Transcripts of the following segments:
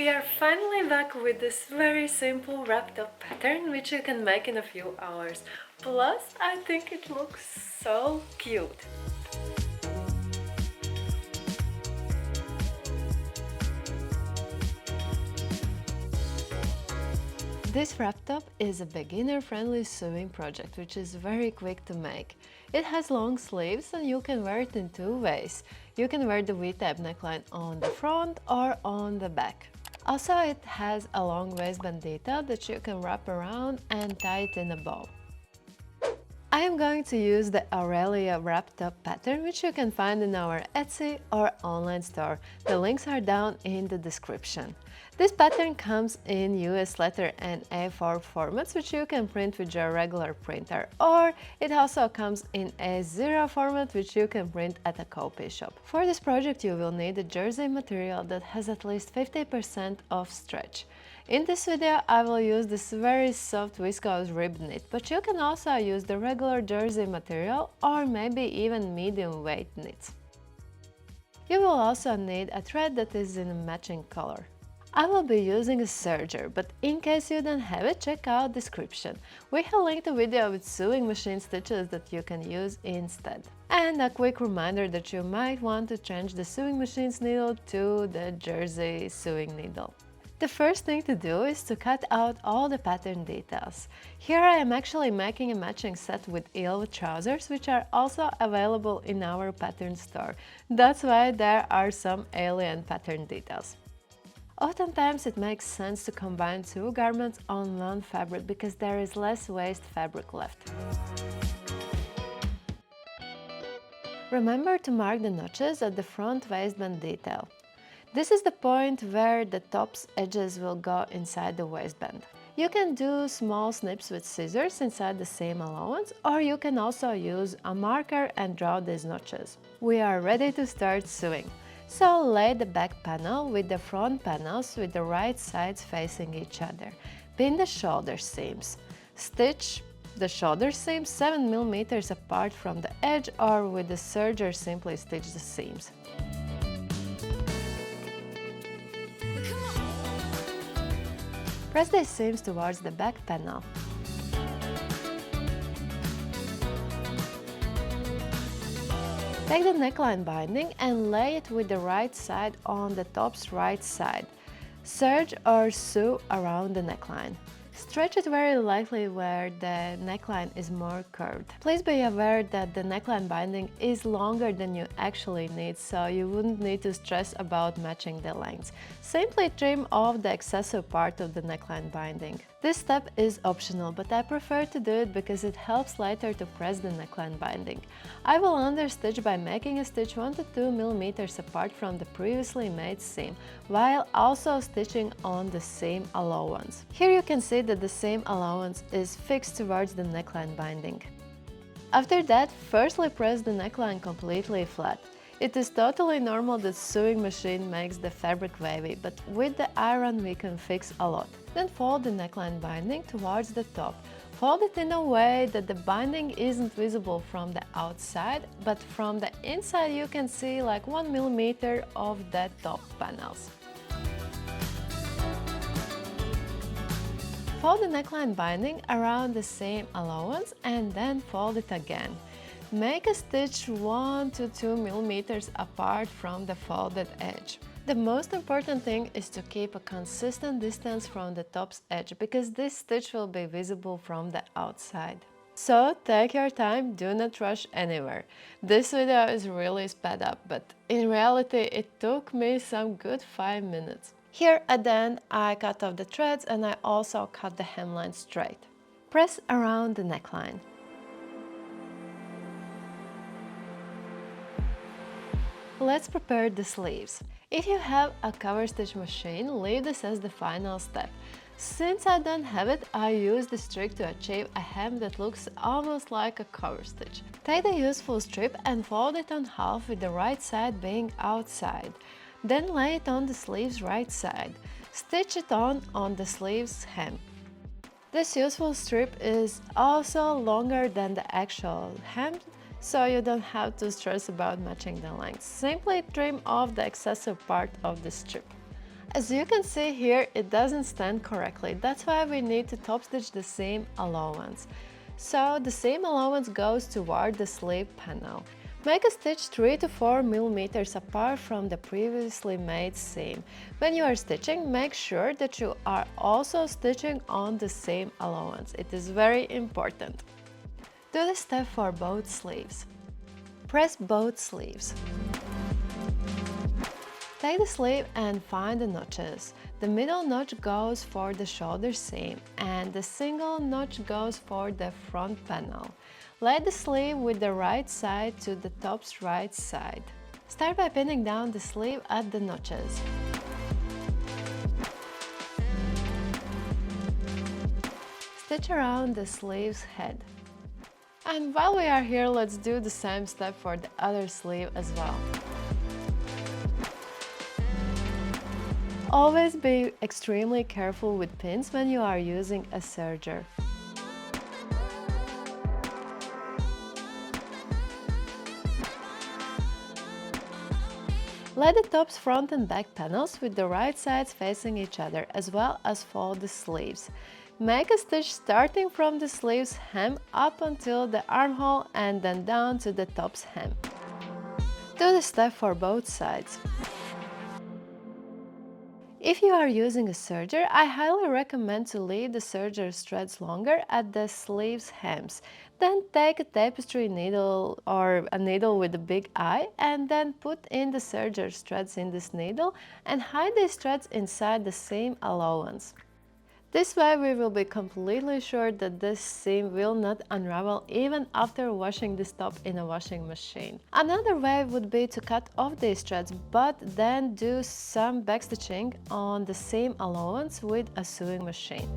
We are finally back with this very simple wrapped up pattern which you can make in a few hours. Plus, I think it looks so cute. This wrap top is a beginner-friendly sewing project which is very quick to make. It has long sleeves and you can wear it in two ways. You can wear the V-type neckline on the front or on the back. Also, it has a long waistband detail that you can wrap around and tie it in a bow. I am going to use the Aurelia wrap top pattern which you can find in our Etsy or online store. The links are down in the description. This pattern comes in US letter and A4 formats which you can print with your regular printer, or it also comes in A0 format which you can print at a copy shop. For this project you will need a jersey material that has at least 50% of stretch. In this video I will use this very soft viscose rib knit, but you can also use the regular jersey material or maybe even medium weight knits. You will also need a thread that is in a matching color. I will be using a serger, but in case you don't have it, check out the description. We have linked a video with sewing machine stitches that you can use instead. And a quick reminder that you might want to change the sewing machine's needle to the jersey sewing needle. The first thing to do is to cut out all the pattern details. Here I am actually making a matching set with eel trousers, which are also available in our pattern store. That's why there are some alien pattern details. Oftentimes it makes sense to combine two garments on one fabric because there is less waste fabric left. Remember to mark the notches at the front waistband detail. This is the point where the top's edges will go inside the waistband. You can do small snips with scissors inside the seam allowance, or you can also use a marker and draw these notches. We are ready to start sewing. So lay the back panel with the front panels with the right sides facing each other. Pin the shoulder seams. Stitch the shoulder seams 7 mm apart from the edge, or with the serger simply stitch the seams. Press these seams towards the back panel. Take the neckline binding and lay it with the right side on the top's right side. Serge or sew around the neckline. Stretch it very lightly where the neckline is more curved. Please be aware that the neckline binding is longer than you actually need, so you wouldn't need to stress about matching the lengths. Simply trim off the excessive part of the neckline binding. This step is optional, but I prefer to do it because it helps later to press the neckline binding. I will understitch by making a stitch 1 to 2 mm apart from the previously made seam, while also stitching on the seam allowance. Here you can see that the seam allowance is fixed towards the neckline binding. After that, firstly press the neckline completely flat. It is totally normal that sewing machine makes the fabric wavy, but with the iron we can fix a lot. Then fold the neckline binding towards the top. Fold it in a way that the binding isn't visible from the outside, but from the inside you can see like 1 mm of the top panels. Fold the neckline binding around the seam allowance and then fold it again. Make a stitch 1 to 2 mm apart from the folded edge. The most important thing is to keep a consistent distance from the top's edge, because this stitch will be visible from the outside. So take your time, do not rush anywhere. This video is really sped up, but in reality it took me some good 5 minutes. Here at the end I cut off the threads and I also cut the hemline straight. Press around the neckline. Let's prepare the sleeves. If you have a cover stitch machine, leave this as the final step. Since I don't have it, I use this trick to achieve a hem that looks almost like a cover stitch. Take the useful strip and fold it on half with the right side being outside. Then lay it on the sleeve's right side. Stitch it on the sleeve's hem. This useful strip is also longer than the actual hem, so you don't have to stress about matching the length. Simply trim off the excessive part of the strip. As you can see here, it doesn't stand correctly. That's why we need to top stitch the seam allowance. So the seam allowance goes toward the sleeve panel. Make a stitch 3 to 4 mm apart from the previously made seam. When you are stitching, make sure that you are also stitching on the seam allowance. It is very important. Do the step for both sleeves. Press both sleeves. Take the sleeve and find the notches. The middle notch goes for the shoulder seam and the single notch goes for the front panel. Lay the sleeve with the right side to the top's right side. Start by pinning down the sleeve at the notches. Stitch around the sleeve's head. And while we are here, let's do the same step for the other sleeve as well. Always be extremely careful with pins when you are using a serger. Lay the top's front and back panels with the right sides facing each other, as well as fold the sleeves. Make a stitch starting from the sleeve's hem up until the armhole and then down to the top's hem. Do the step for both sides. If you are using a serger, I highly recommend to leave the serger threads longer at the sleeve's hems. Then take a tapestry needle or a needle with a big eye and then put in the serger threads in this needle and hide these threads inside the seam allowance. This way we will be completely sure that this seam will not unravel even after washing this top in a washing machine. Another way would be to cut off these threads, but then do some backstitching on the seam allowance with a sewing machine.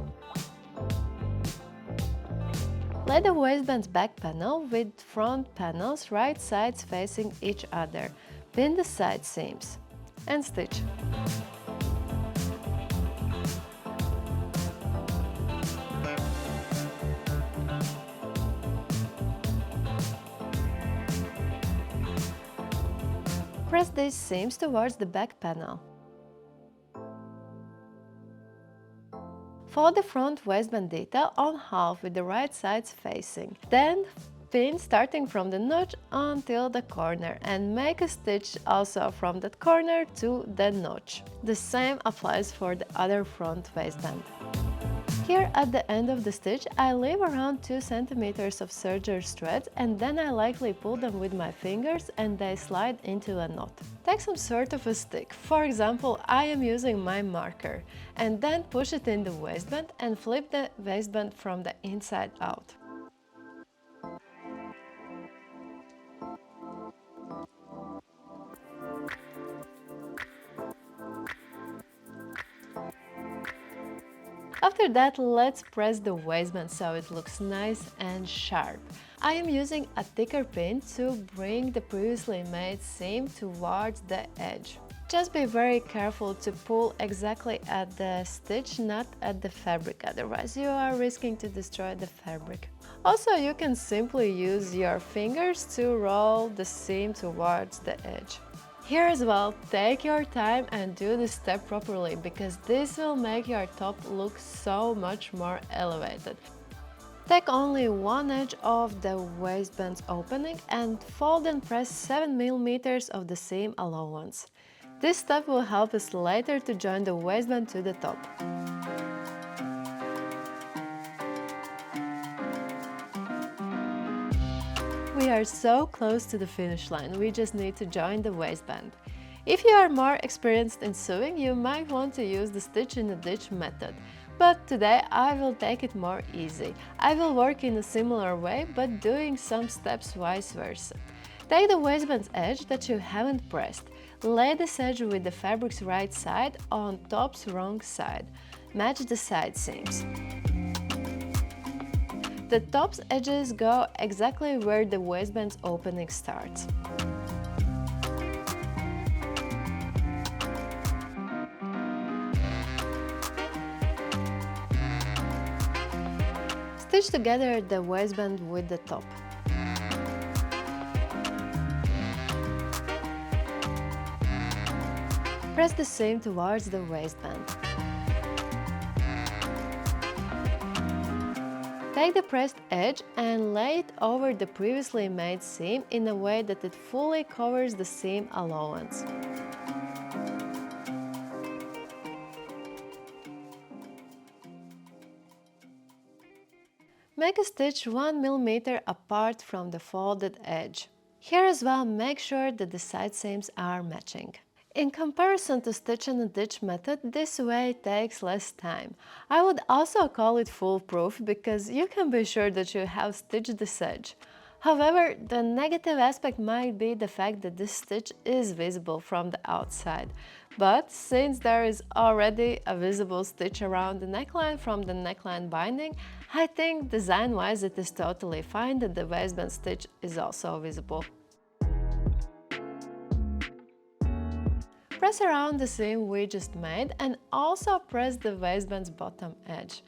Lay the waistband's back panel with front panels right sides facing each other. Pin the side seams and stitch. Press these seams towards the back panel. Fold the front waistband detail on half with the right sides facing. Then pin starting from the notch until the corner and make a stitch also from that corner to the notch. The same applies for the other front waistband. Here at the end of the stitch, I leave around 2 cm of serger threads and then I lightly pull them with my fingers and they slide into a knot. Take some sort of a stick, for example, I am using my marker, and then push it in the waistband and flip the waistband from the inside out. After that, let's press the waistband so it looks nice and sharp. I am using a thicker pin to bring the previously made seam towards the edge. Just be very careful to pull exactly at the stitch, not at the fabric, otherwise you are risking to destroy the fabric. Also, you can simply use your fingers to roll the seam towards the edge. Here as well, take your time and do this step properly, because this will make your top look so much more elevated. Take only one edge of the waistband's opening and fold and press 7 mm of the seam allowance. This step will help us later to join the waistband to the top. We are so close to the finish line, we just need to join the waistband. If you are more experienced in sewing, you might want to use the stitch in a ditch method. But today I will take it more easy. I will work in a similar way, but doing some steps vice versa. Take the waistband's edge that you haven't pressed. Lay this edge with the fabric's right side on top's wrong side. Match the side seams. The top's edges go exactly where the waistband's opening starts. Stitch together the waistband with the top. Press the seam towards the waistband. Take the pressed edge and lay it over the previously made seam in a way that it fully covers the seam allowance. Make a stitch 1 mm apart from the folded edge. Here as well, make sure that the side seams are matching. In comparison to stitch and ditch method, this way takes less time. I would also call it foolproof because you can be sure that you have stitched this edge. However, the negative aspect might be the fact that this stitch is visible from the outside. But since there is already a visible stitch around the neckline from the neckline binding, I think design-wise it is totally fine that the waistband stitch is also visible. Press around the seam we just made and also press the waistband's bottom edge.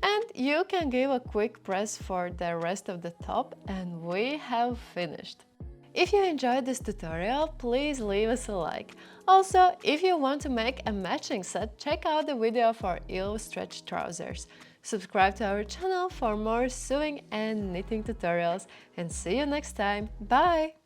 And you can give a quick press for the rest of the top and we have finished. If you enjoyed this tutorial, please leave us a like. Also, if you want to make a matching set, check out the video for eel stretch trousers. Subscribe to our channel for more sewing and knitting tutorials and see you next time. Bye!